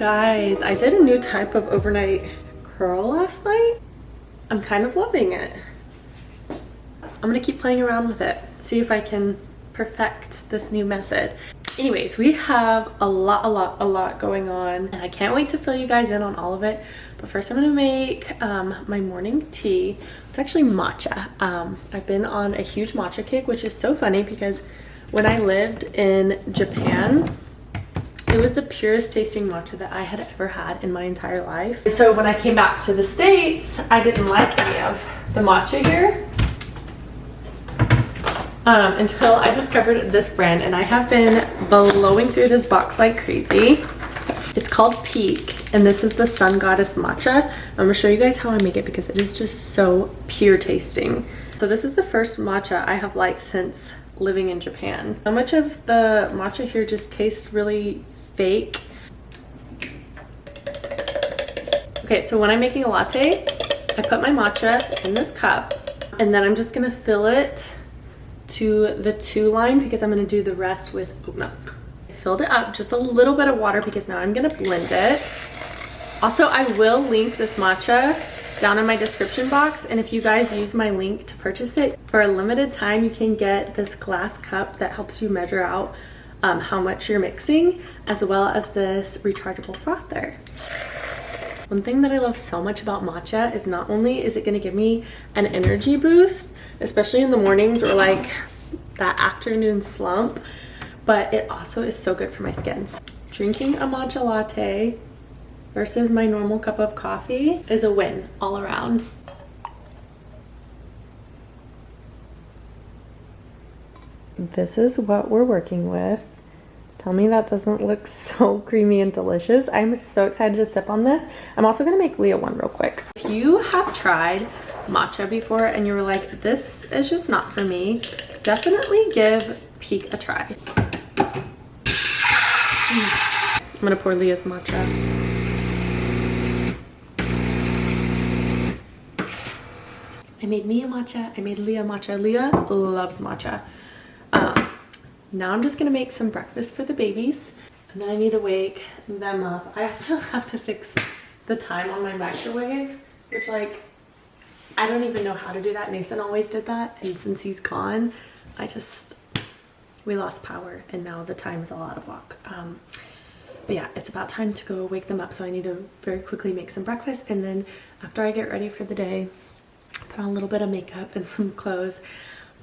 Guys, I did a new type of overnight curl last night. I'm kind of loving it. I'm gonna keep playing around with it, see if I can perfect this new method. Anyways, we have a lot going on, and I can't wait to fill you guys in on all of it. But first I'm gonna make my morning tea. It's actually matcha. I've been on a huge matcha kick, which is so funny because when I lived in Japan, it was the purest tasting matcha that I had ever had in my entire life. So when I came back to the States, I didn't like any of the matcha here until I discovered this brand, and I have been blowing through this box like crazy. It's called Peak, and this is the Sun Goddess matcha. I'm gonna show you guys how I make it because it is just so pure tasting. So this is the first matcha I have liked since living in Japan. So much of the matcha here just tastes really fake. Okay, so when I'm making a latte, I put my matcha in this cup, and then I'm just gonna fill it to the 2 line because I'm gonna do the rest with oat milk. I filled it up, just a little bit of water because now I'm gonna blend it. Also, I will link this matcha down in my description box, and if you guys use my link to purchase it, for a limited time you can get this glass cup that helps you measure out how much you're mixing, as well as this rechargeable frother. One thing that I love so much about matcha is not only is it going to give me an energy boost, especially in the mornings or like that afternoon slump, but it also is so good for my skin. Drinking a matcha latte versus my normal cup of coffee is a win all around. This is what we're working with. Tell me that doesn't look so creamy and delicious. I'm so excited to sip on this. I'm also gonna make Leah one real quick. If you have tried matcha before and you were like, this is just not for me, definitely give Peak a try. I'm gonna pour Leah's matcha. I made me a matcha, I made Leah matcha. Leah loves matcha. Now I'm just gonna make some breakfast for the babies, and then I need to wake them up. I also have to fix the time on my microwave, which like, I don't even know how to do that. Nathan always did that, and since he's gone, we lost power, and now the time is all out of whack. But yeah, it's about time to go wake them up, so I need to very quickly make some breakfast, and then after I get ready for the day, put on a little bit of makeup and some clothes,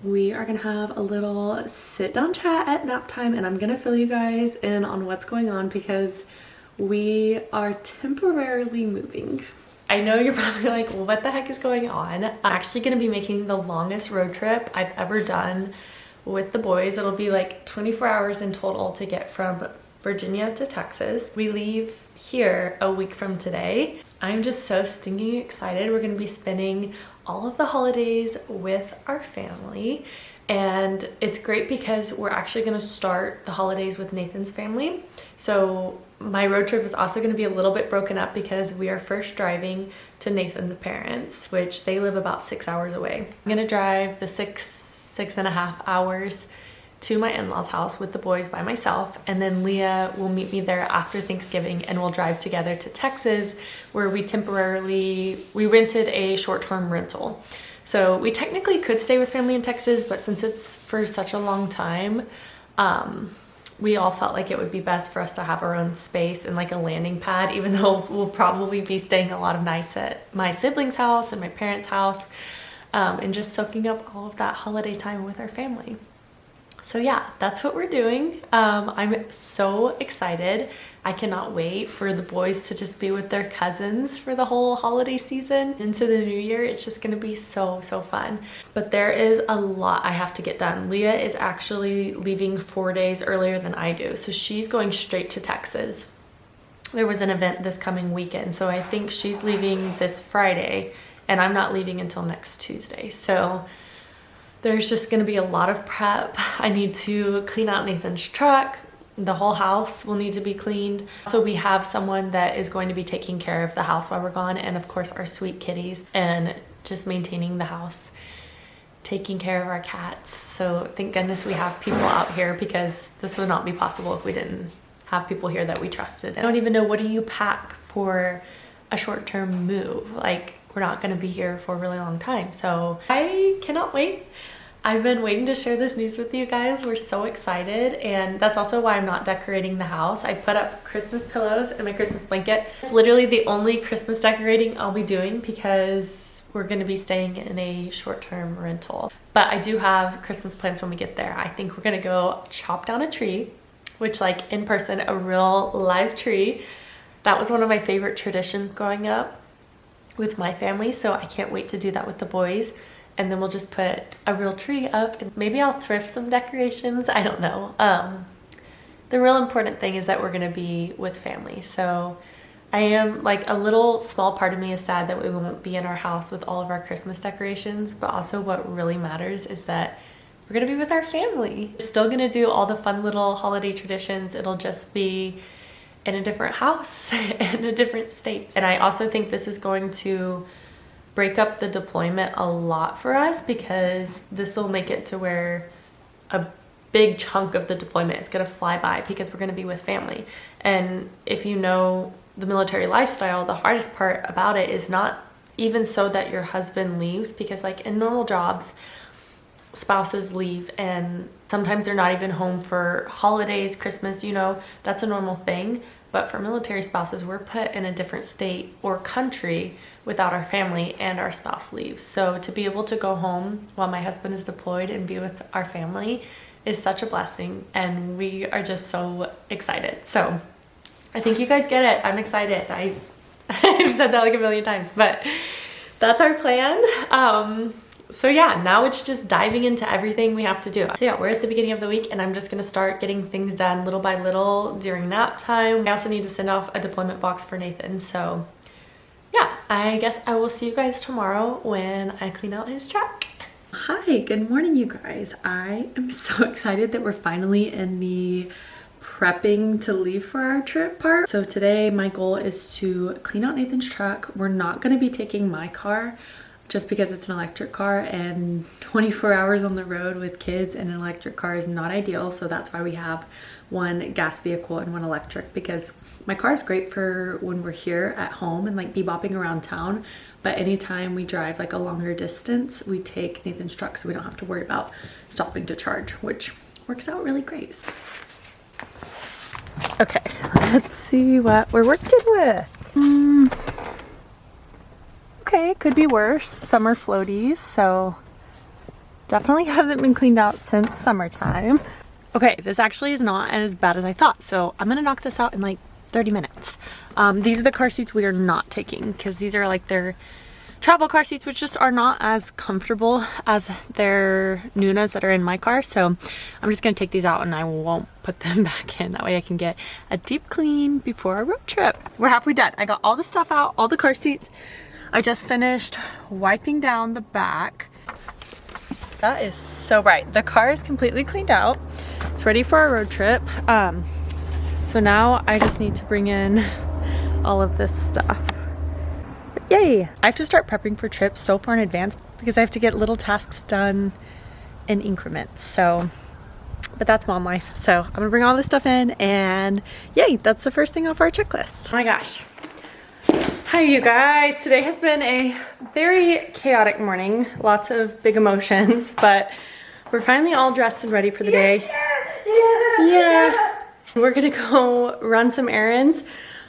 we are gonna have a little sit down chat at nap time, and I'm gonna fill you guys in on what's going on because we are temporarily moving. I know you're probably like, well, what the heck is going on? I'm actually gonna be making the longest road trip I've ever done with the boys. It'll be like 24 hours in total to get from Virginia to Texas. We leave here a week from today. I'm just so stinking excited. We're gonna be spending all of the holidays with our family, and it's great because we're actually gonna start the holidays with Nathan's family. So my road trip is also gonna be a little bit broken up because we are first driving to Nathan's parents, which they live about 6 hours away. I'm gonna drive the six and a half hours to my in-laws house with the boys by myself, and then Leah will meet me there after Thanksgiving, and we'll drive together to Texas, where we rented a short-term rental. So we technically could stay with family in Texas, but since it's for such a long time, we all felt like it would be best for us to have our own space and like a landing pad, even though we'll probably be staying a lot of nights at my siblings' house and my parents' house, and just soaking up all of that holiday time with our family. So yeah, that's what we're doing. I'm so excited. I cannot wait for the boys to just be with their cousins for the whole holiday season into the new year. It's just gonna be so fun. But there is a lot I have to get done. Leah is actually leaving 4 days earlier than I do, so she's going straight to Texas. There was an event this coming weekend, so I think she's leaving this Friday, and I'm not leaving until next Tuesday. So there's just gonna be a lot of prep. I need to clean out Nathan's truck. The whole house will need to be cleaned. So we have someone that is going to be taking care of the house while we're gone, and of course our sweet kitties, and just maintaining the house, taking care of our cats. So thank goodness we have people out here, because this would not be possible if we didn't have people here that we trusted. I don't even know, what do you pack for a short-term move? Like, we're not gonna be here for a really long time. So I cannot wait. I've been waiting to share this news with you guys. We're so excited, and that's also why I'm not decorating the house. I put up Christmas pillows and my Christmas blanket. It's literally the only Christmas decorating I'll be doing because we're gonna be staying in a short-term rental. But I do have Christmas plans when we get there. I think we're gonna go chop down a tree, which, like, in person, a real live tree. That was one of my favorite traditions growing up with my family, so I can't wait to do that with the boys. And then we'll just put a real tree up, and maybe I'll thrift some decorations. I don't know. The real important thing is that we're gonna be with family. So I am, like, a little small part of me is sad that we won't be in our house with all of our Christmas decorations, but also what really matters is that we're gonna be with our family. We're still gonna do all the fun little holiday traditions. It'll just be in a different house, in a different state. And I also think this is going to break up the deployment a lot for us, because this will make it to where a big chunk of the deployment is gonna fly by because we're gonna be with family. And if you know the military lifestyle, the hardest part about it is not even so that your husband leaves, because, like, in normal jobs, spouses leave and sometimes they're not even home for holidays, Christmas, you know, that's a normal thing. But for military spouses, we're put in a different state or country without our family and our spouse leaves. So to be able to go home while my husband is deployed and be with our family is such a blessing, and we are just so excited. So I think you guys get it. I'm excited. I've said that like a million times, but that's our plan. So yeah, now it's just diving into everything we have to do. So yeah, we're at the beginning of the week, and I'm just gonna start getting things done little by little during nap time. I also need to send off a deployment box for Nathan. So yeah, I guess I will see you guys tomorrow when I clean out his truck. Hi, good morning, you guys. I am so excited that we're finally in the prepping to leave for our trip part. So today my goal is to clean out Nathan's truck. We're not gonna be taking my car, just because it's an electric car, and 24 hours on the road with kids and an electric car is not ideal. So that's why we have one gas vehicle and one electric, because my car is great for when we're here at home and, like, bebopping around town. But anytime we drive, like, a longer distance, we take Nathan's truck so we don't have to worry about stopping to charge, which works out really great. Okay, let's see what we're working with. Okay, could be worse. Summer floaties, so definitely hasn't been cleaned out since summertime. Okay, this actually is not as bad as I thought, so I'm gonna knock this out in like 30 minutes. These are the car seats we are not taking, because these are like their travel car seats, which just are not as comfortable as their Nunas that are in my car. So I'm just gonna take these out and I won't put them back in. That way I can get a deep clean before our road trip. We're halfway done. I got all the stuff out, all the car seats. I just finished wiping down the back. That is so bright. The car is completely cleaned out. It's ready for our road trip. So now I just need to bring in all of this stuff. But yay! I have to start prepping for trips so far in advance because I have to get little tasks done in increments. So, but that's mom life. So I'm gonna bring all this stuff in, and yay, that's the first thing off our checklist. Oh my gosh. Hi you guys, today has been a very chaotic morning, lots of big emotions, but we're finally all dressed and ready for the day. Yeah. We're gonna go run some errands.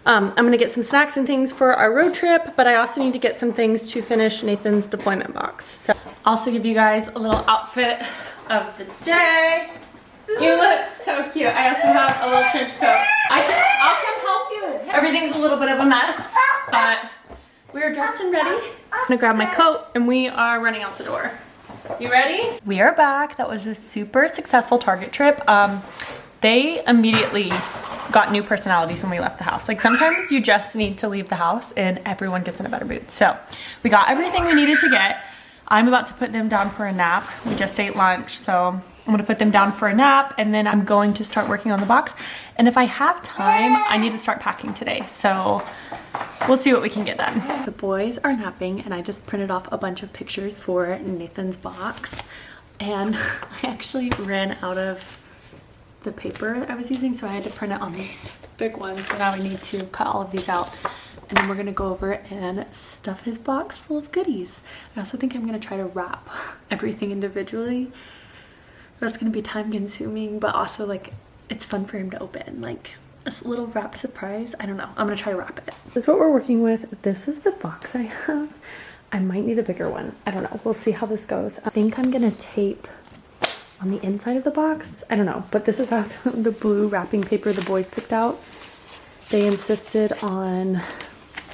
I'm gonna get some snacks and things for our road trip, but I also need to get some things to finish Nathan's deployment box. So also give you guys a little outfit of the day. You look so cute. I also have a little trench coat. I'll come help you. Everything's a little bit of a mess, but we're dressed and ready. I'm gonna grab my coat and we are running out the door. You ready? We are back. That was a super successful Target trip. They immediately got new personalities when we left the house. Like, sometimes you just need to leave the house and everyone gets in a better mood. So we got everything we needed to get. I'm about to put them down for a nap. We just ate lunch, so I'm gonna put them down for a nap, and then I'm going to start working on the box. And if I have time, I need to start packing today. So we'll see what we can get done. The boys are napping, and I just printed off a bunch of pictures for Nathan's box. And I actually ran out of the paper I was using, so I had to print it on these big ones. So now I need to cut all of these out, and then we're gonna go over and stuff his box full of goodies. I also think I'm gonna try to wrap everything individually. That's gonna be time consuming, but also like it's fun for him to open, like a little wrapped surprise. I don't know, I'm gonna try to wrap it. This is what we're working with. This is the box I have. I might need a bigger one, I don't know, we'll see how this goes. I think I'm gonna tape on the inside of the box, I don't know, but this is also the blue wrapping paper the boys picked out. They insisted on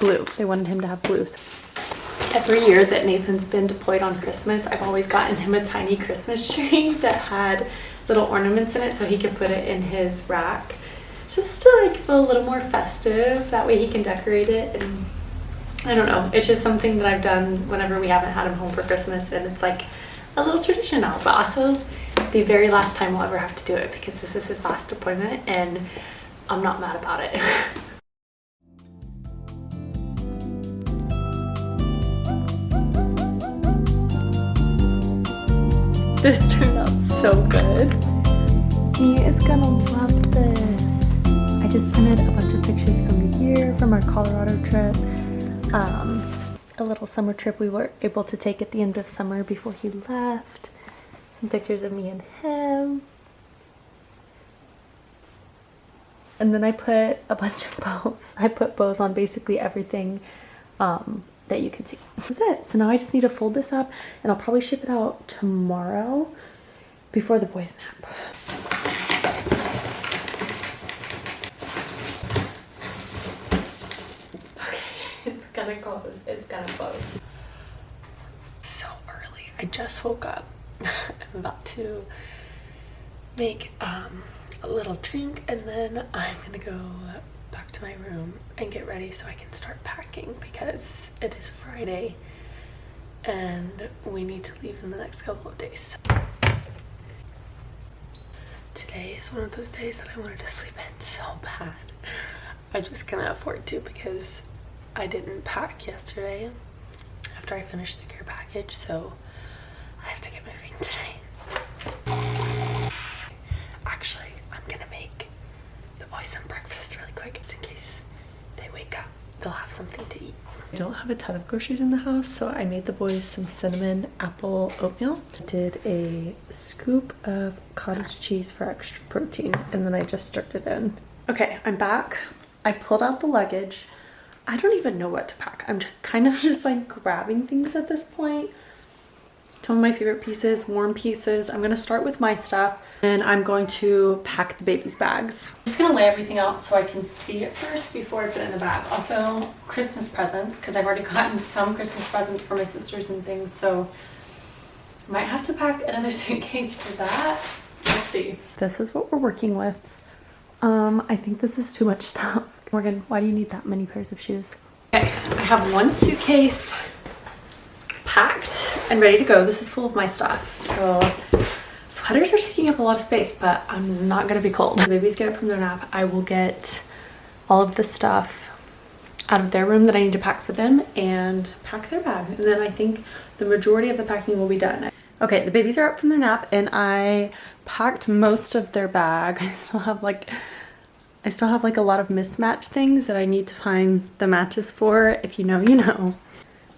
blue, they wanted him to have blues. Every year that Nathan's been deployed on Christmas, I've always gotten him a tiny Christmas tree that had little ornaments in it so he could put it in his rack, just to like feel a little more festive. That way he can decorate it, and I don't know, it's just something that I've done whenever we haven't had him home for Christmas, and it's like a little tradition now, but also the very last time we'll ever have to do it because this is his last deployment and I'm not mad about it. This turned out so good. He is gonna love this. I just printed a bunch of pictures from the year, from our Colorado trip. A little summer trip we were able to take at the end of summer before he left. Some pictures of me and him. And then I put a bunch of bows. I put bows on basically everything that you can see. That's it. So now I just need to fold this up and I'll probably ship it out tomorrow before the boys nap. It's gonna close. It's gonna close. So early. I just woke up. I'm about to make a little drink and then I'm gonna go back to my room and get ready so I can start packing because it is Friday and we need to leave in the next couple of days. Today is one of those days that I wanted to sleep in so bad. I just cannot afford to because I didn't pack yesterday after I finished the care package, so I have to get moving today. Actually, I'm gonna make the boys some breakfast really quick just in case they wake up. They'll have something to eat. I don't have a ton of groceries in the house, so I made the boys some cinnamon apple oatmeal. I did a scoop of cottage cheese for extra protein, and then I just stirred it in. Okay, I'm back. I pulled out the luggage. I don't even know what to pack. I'm kind of just like grabbing things at this point. Some of my favorite pieces, warm pieces. I'm gonna start with my stuff and I'm going to pack the baby's bags. I'm just gonna lay everything out so I can see it first before I put it in the bag. Also, Christmas presents, because I've already gotten some Christmas presents for my sisters and things, so I might have to pack another suitcase for that. Let's see. This is what we're working with. I think this is too much stuff. Morgan, why do you need that many pairs of shoes? Okay, I have one suitcase packed and ready to go. This is full of my stuff. So sweaters are taking up a lot of space, but I'm not gonna be cold. The babies get up from their nap. I will get all of the stuff out of their room that I need to pack for them and pack their bag. And then I think the majority of the packing will be done. Okay, the babies are up from their nap and I packed most of their bag. I still have like a lot of mismatched things that I need to find the matches for. If you know, you know.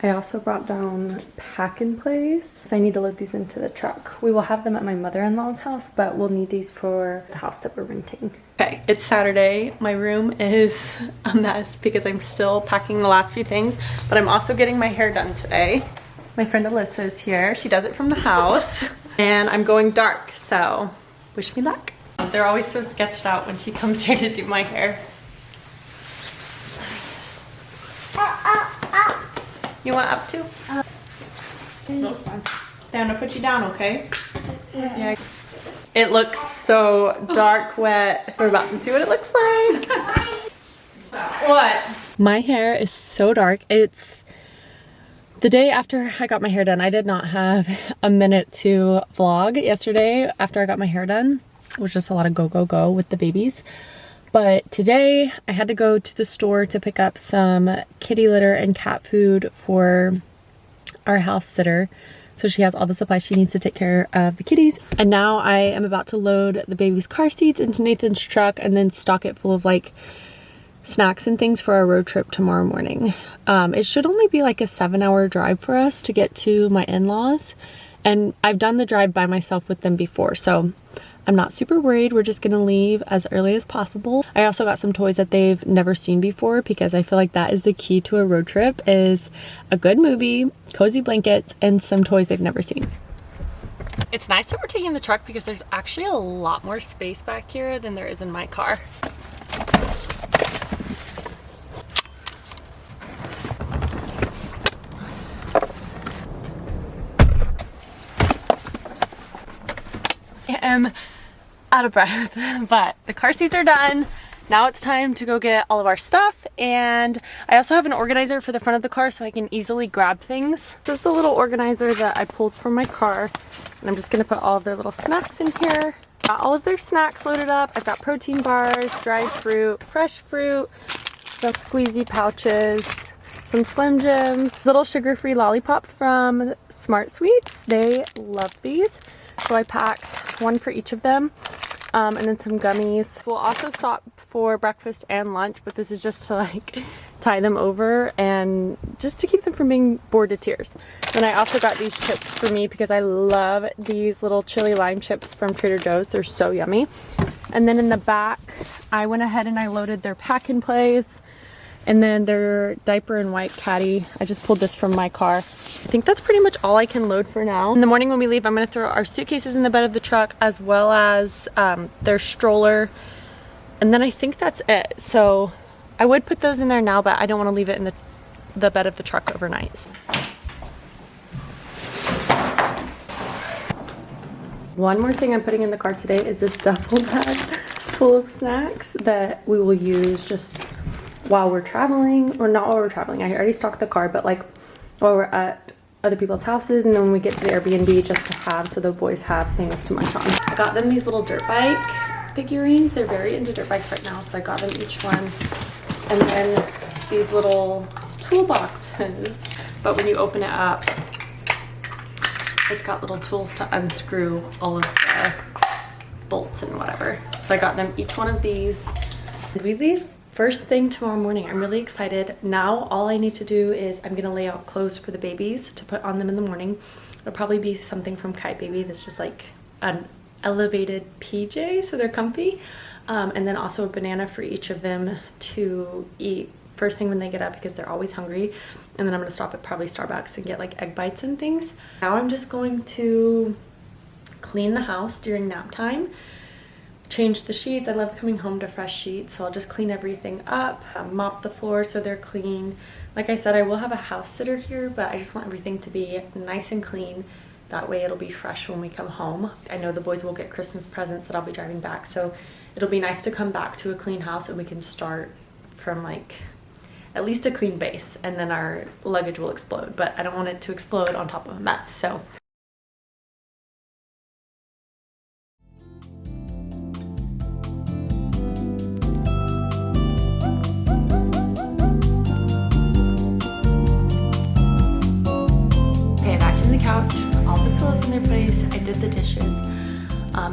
I also brought down pack and plays. I need to load these into the truck. We will have them at my mother-in-law's house, but we'll need these for the house that we're renting. Okay, it's Saturday. My room is a mess because I'm still packing the last few things, but I'm also getting my hair done today. My friend Alyssa is here. She does it from the house and I'm going dark, so wish me luck. They're always so sketched out when she comes here to do my hair. You want up to? No, it's fine. I'm gonna put you down, okay? Yeah. It looks so dark wet. We're about to see what it looks like. What? My hair is so dark. It's the day after I got my hair done. I did not have a minute to vlog yesterday after I got my hair done. It was just a lot of go with the babies. But today I had to go to the store to pick up some kitty litter and cat food for our house sitter So she has all the supplies she needs to take care of the kitties. And now I am about to load the baby's car seats into Nathan's truck and then stock it full of like snacks and things for our road trip tomorrow morning. It should only be like a 7-hour drive for us to get to my in-laws. And I've done the drive by myself with them before, so I'm not super worried. We're just gonna leave as early as possible. I also got some toys that they've never seen before because I feel like that is the key to a road trip, is a good movie, cozy blankets, and some toys they've never seen. It's nice that we're taking the truck because there's actually a lot more space back here than there is in my car. I am out of breath, but the car seats are done. Now it's time to go get all of our stuff, and I also have an organizer for the front of the car so I can easily grab things. This is the little organizer that I pulled from my car, and I'm just gonna put all of their little snacks in here. Got all of their snacks loaded up. I've got protein bars, dried fruit, fresh fruit, some squeezy pouches, some Slim Jims, little sugar-free lollipops from Smart Sweets. They love these. So I packed one for each of them, and then some gummies. We'll also stop for breakfast and lunch, but this is just to like tie them over and just to keep them from being bored to tears. Then I also got these chips for me because I love these little chili lime chips from Trader Joe's. They're so yummy. And then in the back, I went ahead and I loaded their pack and plays. And then their diaper and white caddy. I just pulled this from my car. I think that's pretty much all I can load for now. In the morning when we leave, I'm gonna throw our suitcases in the bed of the truck as well as their stroller. And then I think that's it. So I would put those in there now, but I don't wanna leave it in the bed of the truck overnight. One more thing I'm putting in the car today is this duffel bag full of snacks that we will use just while we're traveling, or not while we're traveling. I already stocked the car, but like while we're at other people's houses, and then when we get to the Airbnb, just to have so the boys have things to munch on. I got them these little dirt bike figurines. They're very into dirt bikes right now, so I got them each one. And then these little toolboxes, but when you open it up, it's got little tools to unscrew all of the bolts and whatever. So I got them each one of these. We leave first thing tomorrow morning. I'm really excited. Now all I need to do is I'm gonna lay out clothes for the babies to put on them in the morning. It'll probably be something from Kite Baby that's just like an elevated PJ, so they're comfy. And then also a banana for each of them to eat first thing when they get up because they're always hungry. And then I'm gonna stop at probably Starbucks and get like egg bites and things. Now I'm just going to clean the house during nap time. Change the sheets. I love coming home to fresh sheets, so I'll just clean everything up, mop the floor so they're clean. Like I said, I will have a house sitter here, but I just want everything to be nice and clean. That way it'll be fresh when we come home. I know the boys will get Christmas presents that I'll be driving back, so it'll be nice to come back to a clean house and we can start from like at least a clean base, and then our luggage will explode, but I don't want it to explode on top of a mess. So couch, all the pillows in their place. I did the dishes,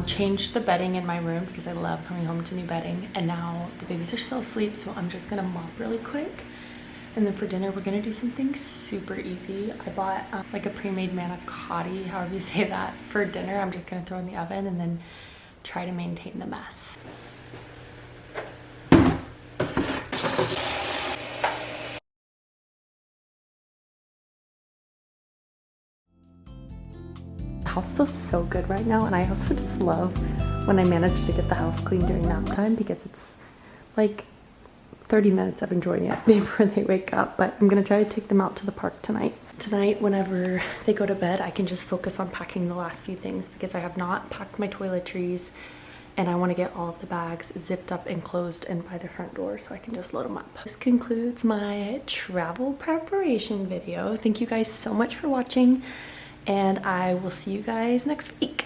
changed the bedding in my room because I love coming home to new bedding, and now the babies are still asleep, so I'm just gonna mop really quick. And then for dinner we're gonna do something super easy. I bought like a pre-made manicotti, however you say that, for dinner. I'm just gonna throw in the oven and then try to maintain the mess. The house feels so good right now, and I also just love when I manage to get the house clean during nap time because it's like 30 minutes of enjoying it before they wake up. But I'm gonna try to take them out to the park tonight. Tonight, whenever they go to bed, I can just focus on packing the last few things because I have not packed my toiletries, and I want to get all of the bags zipped up and closed and by the front door so I can just load them up. This concludes my travel preparation video. Thank you guys so much for watching, and I will see you guys next week.